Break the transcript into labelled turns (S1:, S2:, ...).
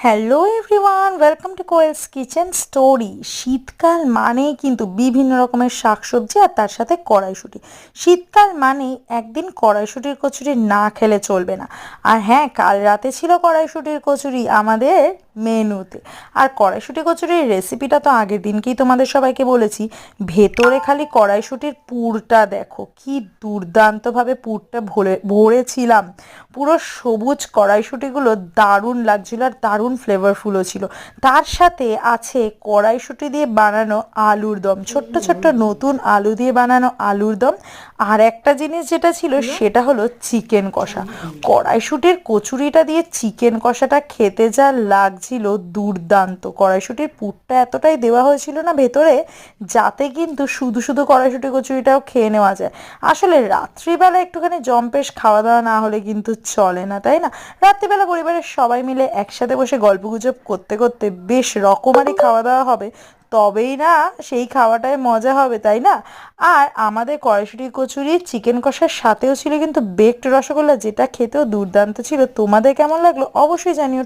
S1: Hello everyone, welcome to Koyel's kitchen story. শীতকাল মানেই কিন্তু বিভিন্ন রকমের শাকসবজি আর তার সাথে কড়াইশুঁটি। শীতকাল মানেই একদিন কড়াইশুঁটির কচুরি না খেলে চলবে না। আর হ্যাঁ, কাল রাতে ছিল কড়াইশুঁটির কচুরি আমাদের মেনুতে। আর কড়াইশুঁটি কচুরির রেসিপিটা তো আগের দিনকেই তোমাদের সবাইকে বলেছি। ভেতরে খালি কড়াইশুঁটির পুরটা দেখো, কি দুর্দান্তভাবে পুরটা ভরেছিলাম। পুরো সবুজ কড়াইশুঁটিগুলো দারুণ লাগছিল আর দারুণ ফ্লেভারফুলও ছিল। তার সাথে আছে কড়াইশুঁটি দিয়ে বানানো আলুর দম, ছোট্ট ছোট্ট নতুন আলু দিয়ে বানানো আলুর দম। আর একটা জিনিস যেটা ছিল সেটা হলো চিকেন কষা। কড়াইশুঁটির কচুরিটা দিয়ে চিকেন কষাটা খেতে যা লাগছিল দুর্দান্ত। কড়াইশুঁটির পুরটা এতটাই দেওয়া হয়েছিল না ভেতরে, যাতে কিন্তু শুধু শুধু কড়াইশুঁটি কচুরিটাও খেয়ে নেওয়া যায়। আসলে রাত্রিবেলা একটুখানি জম্পেশ খাওয়া দাওয়া না হলে কিন্তু চলে না, তাই না? রাত্রিবেলা পরিবারের সবাই মিলে একসাথে বসে গল্পগুজব করতে করতে বেশ রকমারি খাওয়া দাওয়া হবে, তবেই না সেই খাওয়াটায় মজা হবে, তাই না? আর আমাদের কড়াইশুঁটি কচুরি চিকেন কষার সাথেও ছিল কিন্তু বেকড রসগোল্লা, যেটা খেতেও দুর্দান্ত ছিল। তোমাদের কেমন লাগলো অবশ্যই জানিও।